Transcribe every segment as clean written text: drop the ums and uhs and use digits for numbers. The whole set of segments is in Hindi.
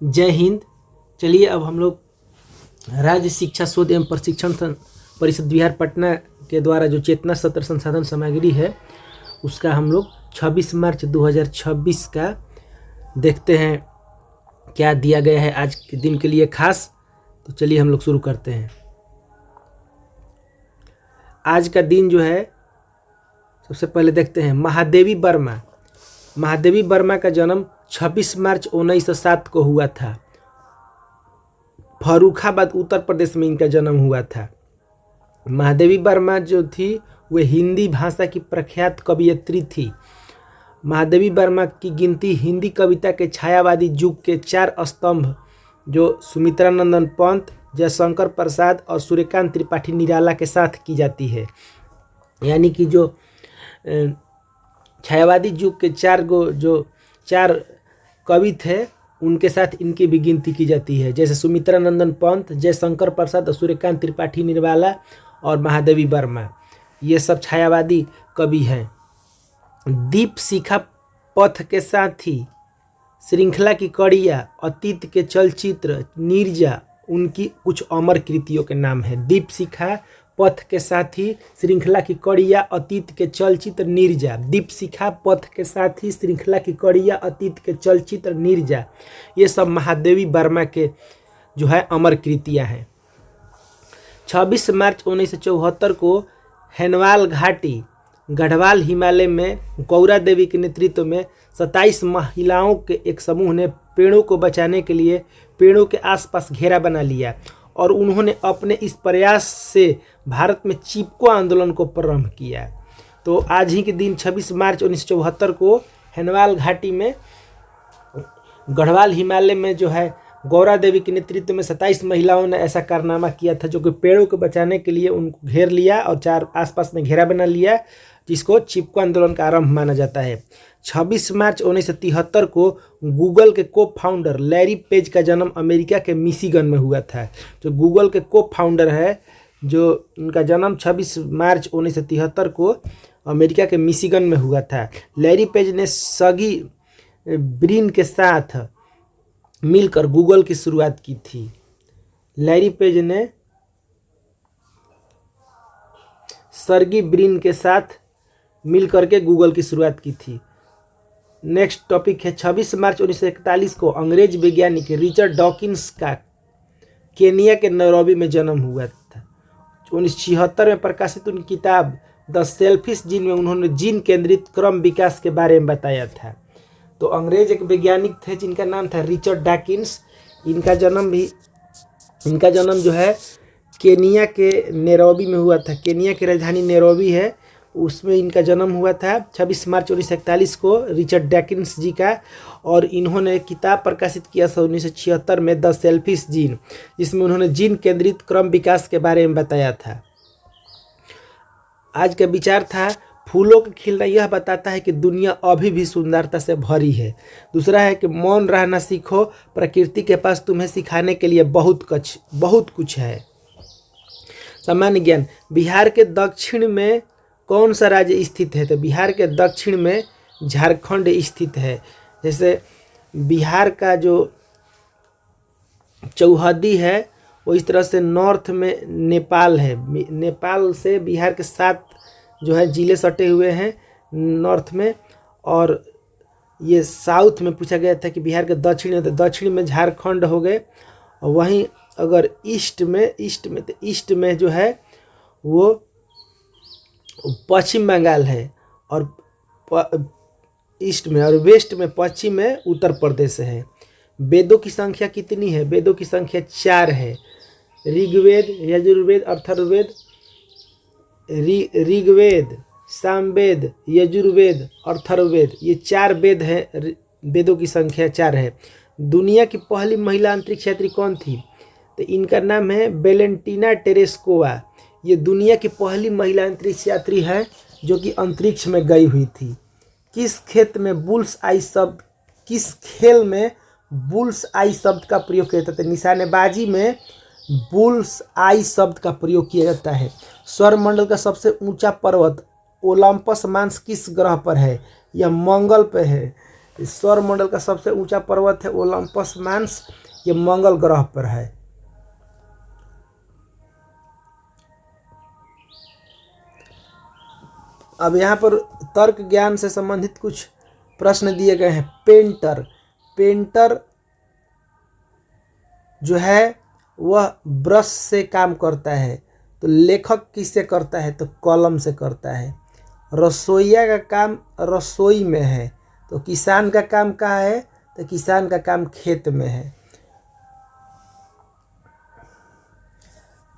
जय हिंद। चलिए अब हम लोग राज्य शिक्षा शोध एवं प्रशिक्षण परिषद बिहार पटना के द्वारा जो चेतना सत्र संसाधन सामग्री है उसका हम लोग 26 मार्च 2026 का देखते हैं क्या दिया गया है आज के दिन के लिए खास। तो चलिए हम लोग शुरू करते हैं। आज का दिन जो है सबसे पहले देखते हैं महादेवी वर्मा। महादेवी वर्मा का जन्म 26 मार्च 1907 को हुआ था। फर्रुखाबाद उत्तर प्रदेश में इनका जन्म हुआ था। महादेवी वर्मा जो थी वे हिंदी भाषा की प्रख्यात कवयित्री थी। महादेवी वर्मा की गिनती हिंदी कविता के छायावादी युग के 4 स्तंभ जो सुमित्रानंदन पंत, जयशंकर प्रसाद और सूर्यकांत त्रिपाठी निराला के साथ की जाती है। यानी कि जो छायावादी युग के 4 कवि थे उनके साथ इनकी भी गिनती की जाती है, जैसे सुमित्रानंदन पंत, जयशंकर प्रसाद और सूर्यकांत त्रिपाठी निराला और महादेवी वर्मा। ये सब छायावादी कवि हैं। दीप शिखा पथ के साथी, श्रृंखला की कड़िया, अतीत के चलचित्र, नीरजा उनकी कुछ अमर कृतियों के नाम है। दीप शिखा पथ के साथी, श्रृंखला की कड़िया, अतीत के चलचित्र, नीरजा। दीप शिखा पथ के साथी, श्रृंखला की कड़िया, अतीत के चलचित्र, नीरजा। ये सब महादेवी वर्मा के जो है अमर कृतियाँ हैं। 26 मार्च 1974 को हैनवाल घाटी गढ़वाल हिमालय में गौरा देवी के नेतृत्व में 27 महिलाओं के एक समूह ने पेड़ों को बचाने के लिए पेड़ों के आसपास घेरा बना लिया और उन्होंने अपने इस प्रयास से भारत में चिपको आंदोलन को प्रारंभ किया। तो आज ही के दिन 26 मार्च 1974 को हैनवाल घाटी में गढ़वाल हिमालय में जो है गौरा देवी के नेतृत्व में 27 महिलाओं ने ऐसा कारनामा किया था, जो कि पेड़ों को बचाने के लिए उनको घेर लिया और 4 आसपास में घेरा बना लिया, जिसको चिपको आंदोलन का आरंभ माना जाता है। 26 मार्च 1973 को गूगल के को फाउंडर लैरी पेज का जन्म अमेरिका के मिशिगन में हुआ था। जो गूगल के को फाउंडर है, जो उनका जन्म 26 मार्च 1973 को अमेरिका के मिशिगन में हुआ था। लैरी पेज ने सर्गी ब्रिन के साथ मिलकर गूगल की शुरुआत की थी। लैरी पेज ने सर्गी ब्रिन के साथ मिलकर के गूगल की शुरुआत की थी। नेक्स्ट टॉपिक है 26 मार्च 1941 को अंग्रेज वैज्ञानिक रिचर्ड डॉकिंस का केनिया के नैरोबी में जन्म हुआ था। 1976 में प्रकाशित उनकी किताब द सेल्फिश जीन में उन्होंने जीन केंद्रित क्रम विकास के बारे में बताया था। तो अंग्रेज एक वैज्ञानिक थे जिनका नाम था रिचर्ड डॉकिंस। इनका जन्म जो है केनिया के नैरोबी में हुआ था। केनिया की राजधानी नैरोबी है, उसमें इनका जन्म हुआ था 26 मार्च 1941 को रिचर्ड डॉकिंस जी का। और इन्होंने किताब प्रकाशित किया था 1976 में द सेल्फिश जीन, जिसमें उन्होंने जीन केंद्रित क्रम विकास के बारे में बताया था। आज का विचार था फूलों का खिलना यह बताता है कि दुनिया अभी भी सुंदरता से भरी है। दूसरा है कि मौन रहना सीखो, प्रकृति के पास तुम्हें सिखाने के लिए बहुत कुछ है। सामान्य ज्ञान, बिहार के दक्षिण में कौन सा राज्य स्थित है? तो बिहार के दक्षिण में झारखंड स्थित है। जैसे बिहार का जो चौहद्दी है वो इस तरह से नॉर्थ में नेपाल है। नेपाल से बिहार के 7 जो है जिले सटे हुए हैं नॉर्थ में। और ये साउथ में पूछा गया था कि बिहार के दक्षिण है, तो दक्षिण में झारखंड हो गए। और वहीं अगर ईस्ट में जो है वो पश्चिम बंगाल है, और ईस्ट में, और वेस्ट में पश्चिम में उत्तर प्रदेश है। वेदों की संख्या कितनी है? वेदों की संख्या 4 है। ऋग्वेद, यजुर्वेद, अथर्ववेद, ऋग्वेद, सामवेद, यजुर्वेद, अथर्ववेद, ये 4 वेद हैं। वेदों की संख्या 4 है। दुनिया की पहली महिला अंतरिक्ष यात्री कौन थी? तो इनका नाम है वेलेंटिना तेरेस्कोवा। ये दुनिया की पहली महिला अंतरिक्ष यात्री है जो कि अंतरिक्ष में गई हुई थी। किस खेल में बुल्स आई शब्द का प्रयोग किया जाता है? निशानेबाजी में बुल्स आई शब्द का प्रयोग किया जाता है। सौरमंडल का सबसे ऊंचा पर्वत ओलंपस मांस किस ग्रह पर है? यह मंगल पर है। इस सौर मंडल का सबसे ऊंचा पर्वत है ओलंपस मांस, ये मंगल ग्रह पर है। अब यहाँ पर तर्क ज्ञान से संबंधित कुछ प्रश्न दिए गए हैं। पेंटर जो है वह ब्रश से काम करता है, तो लेखक किससे करता है? तो कलम से करता है। रसोइया का काम रसोई में है, तो किसान का काम कहाँ है? तो किसान का काम खेत में है।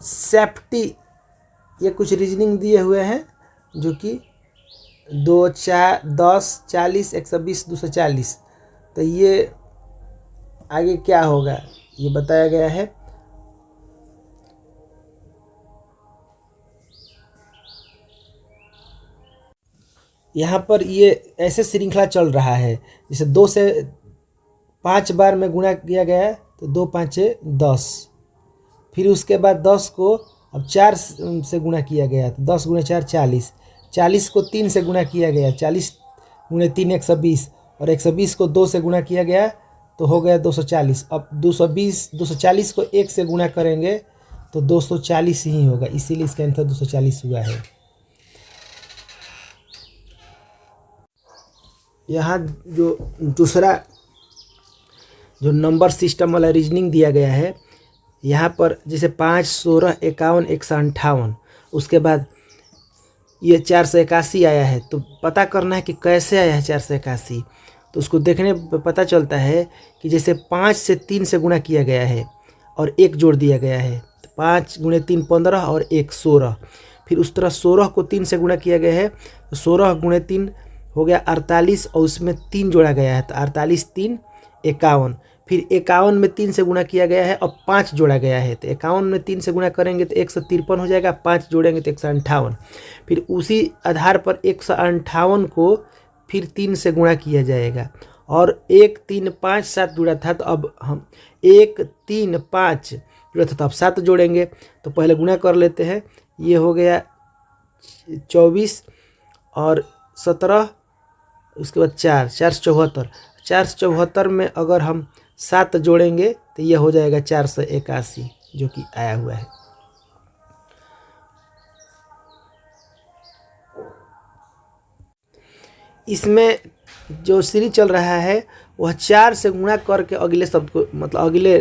सेफ्टी, ये कुछ रीजनिंग दिए हुए हैं जो कि 2, 4, 10, 40, 120, 240। तो ये आगे क्या होगा ये बताया गया है। यहाँ पर ये ऐसे श्रृंखला चल रहा है, जैसे 2 से 5 बार में गुणा किया गया है तो 2 5 10, फिर उसके बाद 10 को अब 4 से गुणा किया गया तो 10 गुणे 4 40, 40 को 3 से गुणा किया गया, 40 गुणे 3 120, और 120 को 2 से गुणा किया गया तो हो गया 240। अब 240 को 1 से गुणा करेंगे तो 240 ही होगा, इसीलिए इसका आंसर 240 हुआ है। यहाँ जो दूसरा जो नंबर सिस्टम वाला रीजनिंग दिया गया है, यहाँ पर जैसे 5, 16, 51, 158, उसके बाद ये 481 आया है, तो पता करना है कि कैसे आया है 481। तो उसको देखने पर पता चलता है कि जैसे 5 से 3 से गुणा किया गया है और 1 जोड़ दिया गया है, तो 5 गुणे 3 15 और 1 16, फिर उस तरह 16 को 3 से गुणा किया गया है तो 16 गुणे 3 हो गया 48, और उसमें 3 जोड़ा गया है तो 48 3 51, फिर 51 में 3 से गुणा किया गया है और 5 जोड़ा गया है, तो 51 में 3 से गुणा करेंगे तो 153 हो जाएगा, 5 जोड़ेंगे तो 158, फिर उसी आधार पर 158 को फिर 3 से गुणा किया जाएगा, और 1 3 5 7 जुड़ा था, तो अब हम 1 3 5 जुड़ा था तो अब 7 जोड़ेंगे, तो पहले गुणा कर लेते हैं। ये हो गया 24 और 17, उसके बाद 4 4 74, 474 में अगर हम 7 जोड़ेंगे तो ये हो जाएगा 481 जो कि आया हुआ है। इसमें जो सीरीज चल रहा है वह 4 से गुणा करके अगले शब्द को मतलब अगले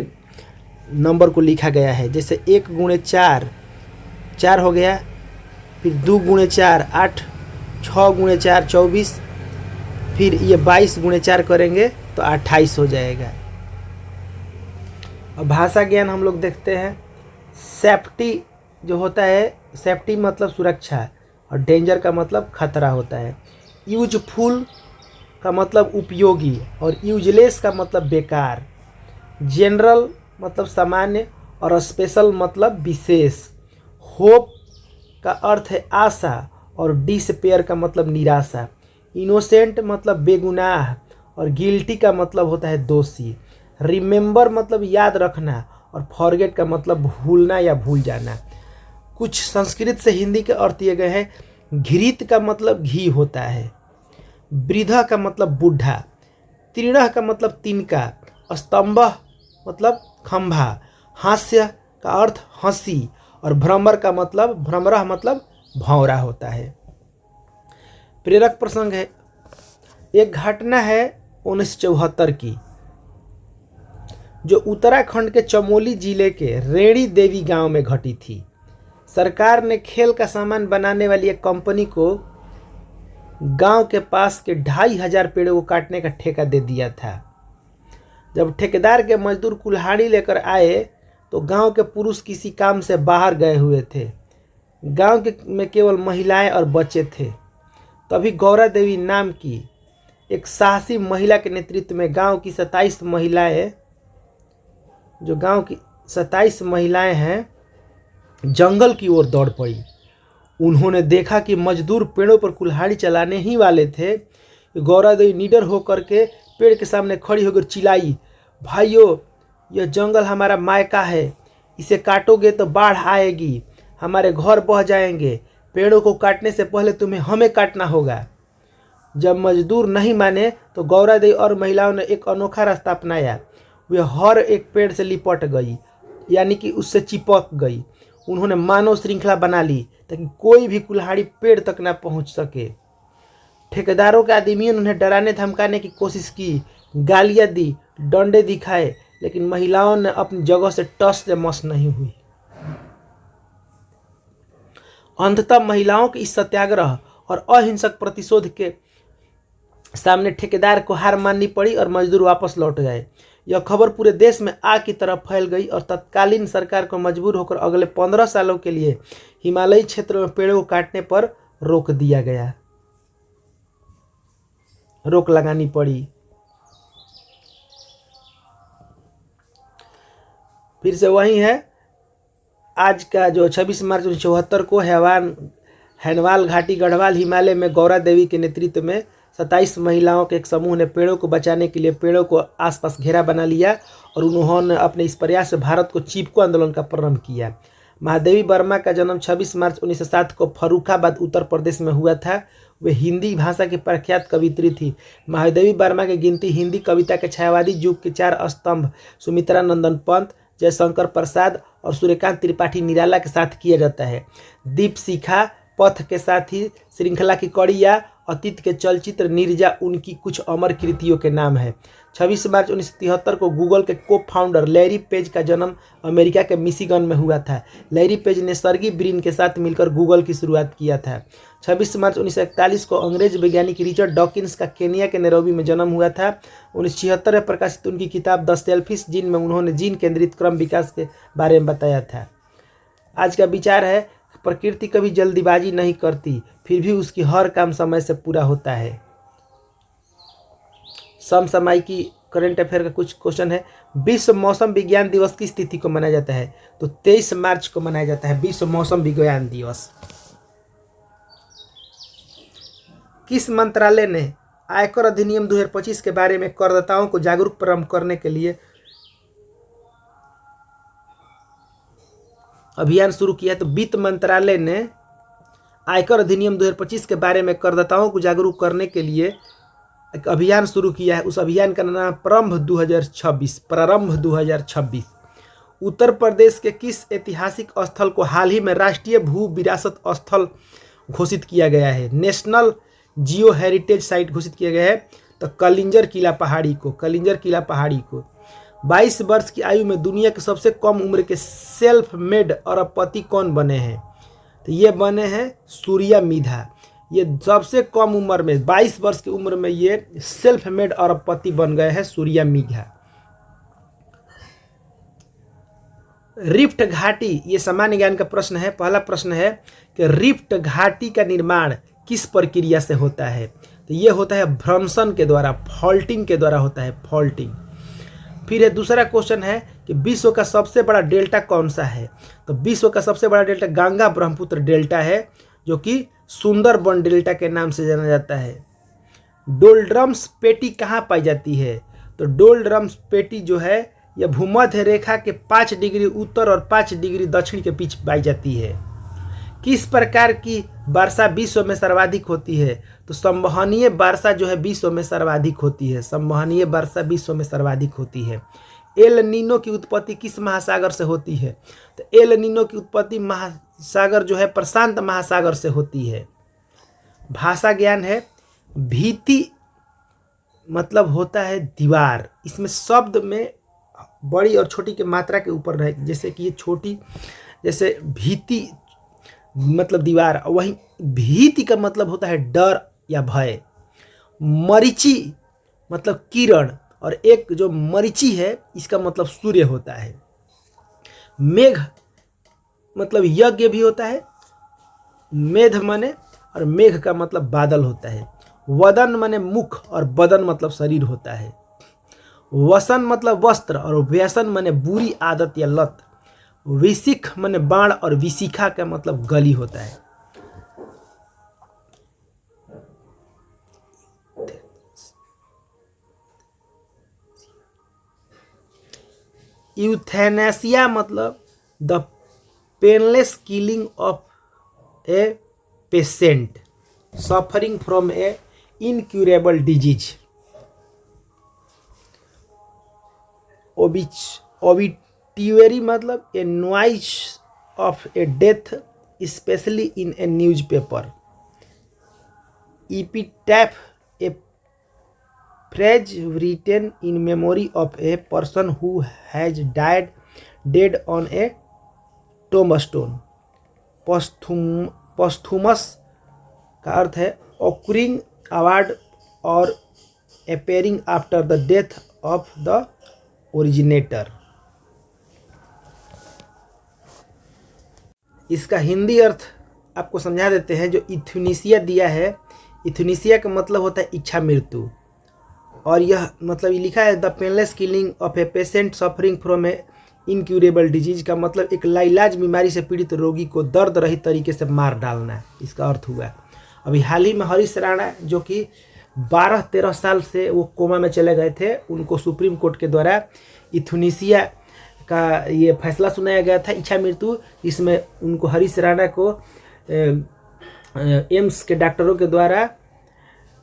नंबर को लिखा गया है। जैसे 1 गुणे 4 4 हो गया, फिर 2 गुणे 4 8, 6 गुणे 4 24, फिर ये 22 गुणे 4 करेंगे तो 28 हो जाएगा। अब भाषा ज्ञान हम लोग देखते हैं। सेफ्टी जो होता है, सेफ्टी मतलब सुरक्षा, और डेंजर का मतलब खतरा होता है। यूजफुल का मतलब उपयोगी, और यूजलेस का मतलब बेकार। जनरल मतलब सामान्य, और स्पेशल मतलब विशेष। होप का अर्थ है आशा, और डिसपेयर का मतलब निराशा। इनोसेंट मतलब बेगुनाह, और गिल्टी का मतलब होता है दोषी। रिमेंबर मतलब याद रखना, और फॉरगेट का मतलब भूलना या भूल जाना। कुछ संस्कृत से हिंदी के अर्थ दिए गए हैं। घृत का मतलब घी होता है। वृद्ध का मतलब बूढ़ा। तीर्ण का मतलब तिनका। स्तंभ मतलब खंभा। हास्य का अर्थ हंसी, और भ्रमर का मतलब भ्रमरह मतलब भौरा होता है। प्रेरक प्रसंग है। एक घटना है 1974 की, जो उत्तराखंड के चमोली जिले के रेणी देवी गांव में घटी थी। सरकार ने खेल का सामान बनाने वाली एक कंपनी को गांव के पास के 2500 पेड़ों को काटने का ठेका दे दिया था। जब ठेकेदार के मजदूर कुल्हाड़ी लेकर आए तो गांव के पुरुष किसी काम से बाहर गए हुए थे। गांव में केवल महिलाएं और बच्चे थे। तभी गौरा देवी नाम की एक साहसी महिला के नेतृत्व में गांव की 27 महिलाएं हैं, जंगल की ओर दौड़ पड़ी। उन्होंने देखा कि मजदूर पेड़ों पर कुल्हाड़ी चलाने ही वाले थे। गौरा देवी निडर होकर के पेड़ के सामने खड़ी होकर चिल्लाई, भाइयों, यह जंगल हमारा मायका है, इसे काटोगे तो बाढ़ आएगी, हमारे घर बह जाएंगे। पेड़ों को काटने से पहले तुम्हें हमें काटना होगा। जब मजदूर नहीं माने तो गौरा देवी और महिलाओं ने एक अनोखा रास्ता अपनाया। वे हर एक पेड़ से लिपट गई, यानी कि उससे चिपक गई। उन्होंने मानव श्रृंखला बना ली ताकि कोई भी कुल्हाड़ी पेड़ तक ना पहुंच सके। ठेकेदारों के आदमियों ने उन्हें डराने धमकाने की कोशिश की, गालियां दी, डंडे दिखाए, लेकिन महिलाओं ने अपनी जगह से टस से मस नहीं हुई। अंततः महिलाओं के इस सत्याग्रह और अहिंसक प्रतिशोध के सामने ठेकेदार को हार माननी पड़ी और मजदूर वापस लौट गए। यह खबर पूरे देश में आग की तरह फैल गई और तत्कालीन सरकार को मजबूर होकर अगले 15 सालों के लिए हिमालयी क्षेत्रों में पेड़ों को काटने पर रोक दिया गया, रोक लगानी पड़ी। फिर से वही है, आज का जो 26 मार्च 1974 को हैनवाल घाटी गढ़वाल हिमालय में गौरा देवी के नेतृत्व में 27 महिलाओं के एक समूह ने पेड़ों को बचाने के लिए पेड़ों को आसपास घेरा बना लिया और उन्होंने अपने इस प्रयास से भारत को चिपको आंदोलन का प्रारंभ किया। महादेवी वर्मा का जन्म 26 मार्च 1907 को फर्रुखाबाद उत्तर प्रदेश में हुआ था। वे हिंदी भाषा की प्रख्यात कवित्री थी। महादेवी वर्मा की गिनती हिंदी कविता के छायावादी युग के 4 स्तंभ सुमित्रा नंदन पंत, जयशंकर प्रसाद और सूर्यकांत त्रिपाठी निराला के साथ किया जाता है। दीपशिखा पथ के साथ ही श्रृंखला की कड़ी या अतीत के चलचित्र नीरजा उनकी कुछ अमर कृतियों के नाम है। 26 मार्च 1973 को गूगल के को फाउंडर लैरी पेज का जन्म अमेरिका के मिशिगन में हुआ था। लैरी पेज ने सर्गी ब्रिन के साथ मिलकर गूगल की शुरुआत किया था। 26 मार्च 1941 को अंग्रेज वैज्ञानिक रिचर्ड डॉकिंस का केनिया के नैरोबी में जन्म हुआ था। 1976 में प्रकाशित उनकी किताब द सेल्फिश जीन में उन्होंने जीन केंद्रित क्रम विकास के बारे में बताया था। आज का विचार है, प्रकृति कभी जल्दीबाजी नहीं करती, फिर भी उसकी हर काम समय से पूरा होता है। समसामयिकी करंट अफेयर का कुछ क्वेश्चन है। विश्व मौसम विज्ञान दिवस किस तिथि को मनाया जाता है? तो 23 मार्च को मनाया जाता है विश्व मौसम विज्ञान दिवस। किस मंत्रालय ने आयकर अधिनियम 2025 के बारे में करदाताओं को जागरूक प्रारंभ करने के लिए अभियान शुरू किया? तो वित्त मंत्रालय ने आयकर अधिनियम 2025 के बारे में करदाताओं को जागरूक करने के लिए एक अभियान शुरू किया है। उस अभियान का नाम प्रारंभ 2026। उत्तर प्रदेश के किस ऐतिहासिक स्थल को हाल ही में राष्ट्रीय भू विरासत स्थल घोषित किया गया है? नेशनल जियो हेरिटेज साइट घोषित किया गया है। तो कलिंजर किला पहाड़ी को 22 वर्ष की आयु में दुनिया के सबसे कम उम्र के सेल्फ मेड अरबपति कौन बने हैं? तो ये बने हैं सूर्या मिधा। ये सबसे कम उम्र में 22 वर्ष की उम्र में ये सेल्फ मेड अरबपति बन गए हैं सूर्या मिधा। रिफ्ट घाटी, ये सामान्य ज्ञान का प्रश्न है। पहला प्रश्न है कि रिफ्ट घाटी का निर्माण किस प्रक्रिया से होता है? तो ये होता है भ्रंशन के द्वारा, फॉल्टिंग के द्वारा होता है, फॉल्टिंग। फिर दूसरा क्वेश्चन है कि विश्व का सबसे बड़ा डेल्टा कौन सा है? तो विश्व का सबसे बड़ा डेल्टा गंगा ब्रह्मपुत्र डेल्टा है, जो कि सुंदरबन डेल्टा के नाम से जाना जाता है। डोलड्रम्स पेटी कहाँ पाई जाती है? तो डोलड्रम्स पेटी जो है यह भूमध्य रेखा के 5 डिग्री उत्तर और 5 डिग्री दक्षिण के बीच पाई जाती है। किस प्रकार की वर्षा विश्व में सर्वाधिक होती है? तो संवहनीय वर्षा जो है विश्व में सर्वाधिक होती है। संवहनीय वर्षा विश्व में सर्वाधिक होती है। एल नीनो की उत्पत्ति किस महासागर से होती है? तो एल नीनो की उत्पत्ति महासागर जो है प्रशांत महासागर से होती है। भाषा ज्ञान है। भीति मतलब होता है दीवार। इसमें शब्द में बड़ी और छोटी की मात्रा के ऊपर रहे, जैसे कि ये छोटी, जैसे भीति मतलब दीवार, वही भीति का मतलब होता है डर या भय। मरीचि मतलब किरण, और एक जो मरीचि है इसका मतलब सूर्य होता है। मेघ मतलब यज्ञ भी होता है, मेघ माने, और मेघ का मतलब बादल होता है। वदन माने मुख और बदन मतलब शरीर होता है। वसन मतलब वस्त्र और व्यसन माने बुरी आदत या लत। विशिख माने बाण और विशिखा का मतलब गली होता है। यूथेनेसिया मतलब the painless killing of a patient suffering from A incurable disease. Obituary मतलब a noise of a death, especially in a newspaper. Epitaph, a phrase written in memory of a person who has died dead on a tombstone. Posthumous का अर्थ है occurring award और appearing after the death of the originator. इसका हिंदी अर्थ आपको समझा देते हैं। जो इथुनिसिया दिया है, इथुनिसिया का मतलब होता है इच्छा मृत्यु, और यह मतलब ये लिखा है the painless killing of a patient suffering from A incurable disease, का मतलब एक लाइलाज बीमारी से पीड़ित रोगी को दर्द रहित तरीके से मार डालना, इसका अर्थ हुआ। अभी हाल ही में हरीश राणा जो कि 12-13 साल से वो कोमा में चले गए थे, उनको सुप्रीम कोर्ट के द्वारा इथुनिसिया का ये फैसला सुनाया गया था, इच्छा मृत्यु, जिसमें उनको हरीश राणा को एम्स के डॉक्टरों के द्वारा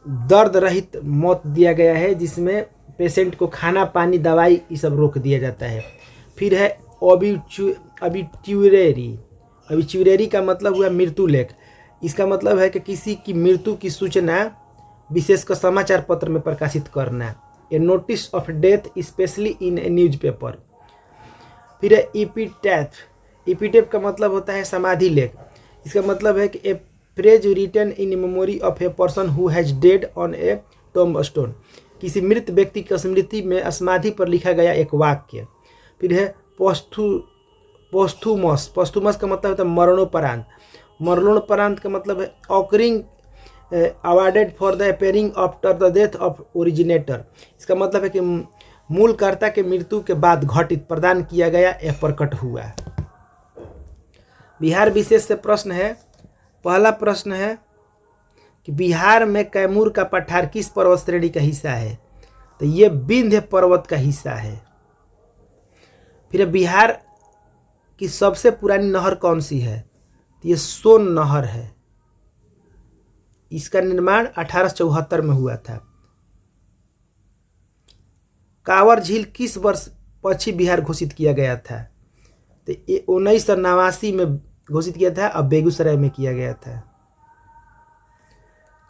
दर्द रहित मौत दिया गया है, जिसमें पेशेंट को खाना पानी दवाई ये सब रोक दिया जाता है। फिर है ऑबिट्यूरेरी। ऑबिट्यूरेरी का मतलब हुआ मृत्यु लेख। इसका मतलब है कि किसी की मृत्यु की सूचना विशेषकर समाचार पत्र में प्रकाशित करना। A notice of death specially in a newspaper. फिर है इपिटैफ। इपिटैफ का मतलब होता है समाधि लेख। इसका मतलब है कि a phrase written in memory of a person who has dead on a tombstone, किसी मृत व्यक्ति की स्मृति में समाधि पर लिखा गया एक वाक्य। फिर है पोस्थुमस। पोस्थुमस का मतलब होता है मरणोपरांत। मरणोपरांत का मतलब है occurring awarded for the appearing after the death of originator. इसका मतलब है कि मूलकर्ता के मृत्यु के बाद घटित प्रदान किया गया या प्रकट हुआ। बिहार विशेष से प्रश्न है। पहला प्रश्न है कि बिहार में कैमूर का पठार किस पर्वत श्रेणी का हिस्सा है? तो ये विंध्य पर्वत का हिस्सा है। फिर बिहार की सबसे पुरानी नहर कौन सी है? तो ये सोन नहर है। इसका निर्माण 1874 में हुआ था। कांवर झील किस वर्ष पश्चिम बिहार घोषित किया गया था? तो 1989 में घोषित किया था, अब बेगूसराय में किया गया था।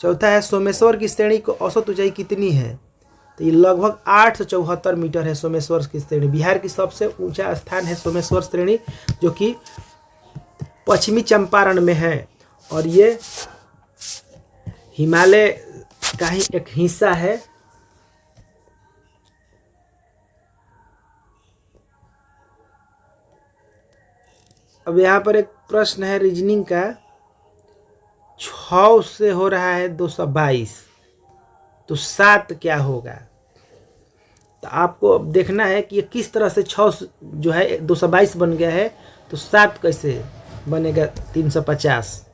चौथा है सोमेश्वर की श्रेणी को औसत ऊंचाई कितनी है? तो ये लगभग 874 मीटर है सोमेश्वर की श्रेणी। बिहार की सबसे ऊंचा स्थान है सोमेश्वर श्रेणी, जो कि पश्चिमी चंपारण में है, और ये हिमालय का ही एक हिस्सा है। अब यहाँ पर एक प्रश्न है रीजनिंग का। 6 से हो रहा है 222, तो 7 क्या होगा? तो आपको अब देखना है कि ये किस तरह से 6 जो है 222 बन गया है, तो 7 कैसे बनेगा 350।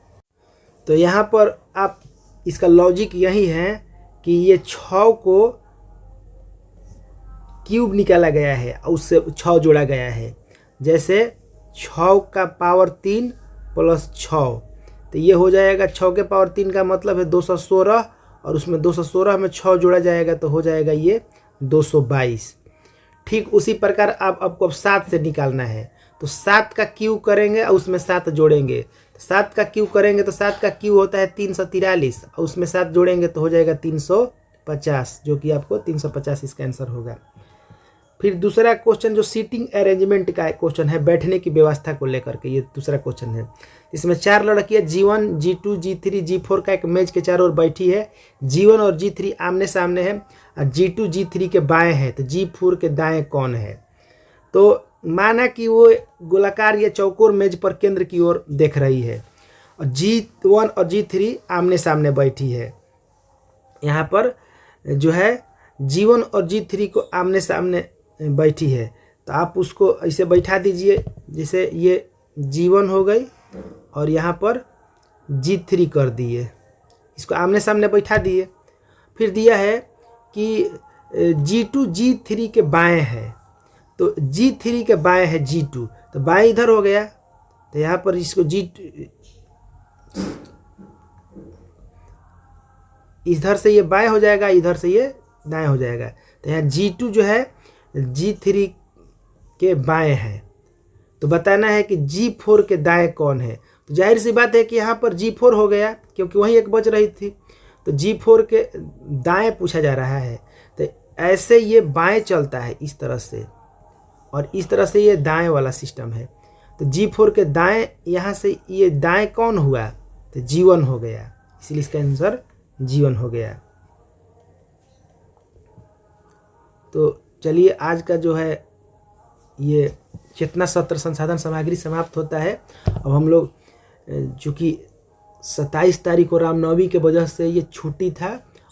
तो यहाँ पर आप इसका लॉजिक यही है कि ये 6 को क्यूब निकाला गया है और उससे 6 जोड़ा गया है। जैसे 6 का पावर 3 प्लस 6, तो ये हो जाएगा 6 के पावर 3 का मतलब है 216, और उसमें 216 में 6 जोड़ा जाएगा तो हो जाएगा ये 222। ठीक उसी प्रकार आपको अब 7 से निकालना है, तो 7 का क्यू करेंगे और उसमें 7 जोड़ेंगे। 7 का क्यू करेंगे तो 7 का क्यू होता है 343, और उसमें 7 जोड़ेंगे तो हो जाएगा 350, जो कि आपको 350 इसका आंसर होगा। फिर दूसरा क्वेश्चन जो सीटिंग अरेंजमेंट का क्वेश्चन है, बैठने की व्यवस्था को लेकर के ये दूसरा क्वेश्चन है। इसमें 4 लड़कियां G1, G2, G3, G4 का एक मेज के चारों ओर बैठी है। G1 और G3 आमने सामने है, और G2 G3 के बाएं है, तो G4 के दाएं कौन है? तो माना कि वो गोलाकार या चौकोर मेज पर केंद्र की ओर देख रही है, और G1 और G3 आमने सामने बैठी है। यहाँ पर जो है G1 और G3 को आमने सामने बैठी है, तो आप उसको ऐसे बैठा दीजिए, जैसे ये G1 हो गई और यहाँ पर G3 कर दिए, इसको आमने सामने बैठा दिए। फिर दिया है कि G2 G3 के बाएं है, तो G3 के बाएं है G2, तो बाएं इधर हो गया, तो यहाँ पर इसको इधर से ये बाएं हो जाएगा, इधर से ये दाएं हो जाएगा। तो यहाँ G2 जो है G3 के बाएं है, तो बताना है कि G4 के दाएं कौन है। तो जाहिर सी बात है कि यहाँ पर G4 हो गया, क्योंकि वहीं एक बच रही थी, तो G4 के दाएं पूछा जा रहा है। तो ऐसे ये बाएं चलता है इस तरह से, और इस तरह से ये दाएं वाला सिस्टम है। तो G4 के दाएं, यहाँ से ये दाएं कौन हुआ, तो G1 हो गया, इसलिए इसका आंसर G1 हो गया। तो चलिए आज का जो है ये चेतना सत्र संसाधन सामग्री समाप्त होता है। अब हम लोग चूँकि 27 तारीख को रामनवमी के वजह से ये छुट्टी था,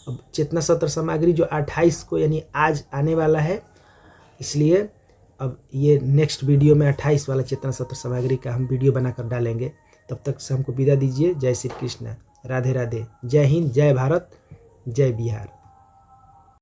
अब चेतना सत्र सामग्री जो 28 को यानी आज आने वाला है, इसलिए अब ये नेक्स्ट वीडियो में 28 वाला चेतना सत्र सामग्री का हम वीडियो बनाकर डालेंगे। तब तक से हमको विदा दीजिए। जय श्री कृष्ण, राधे राधे, जय हिंद, जय भारत, जय बिहार।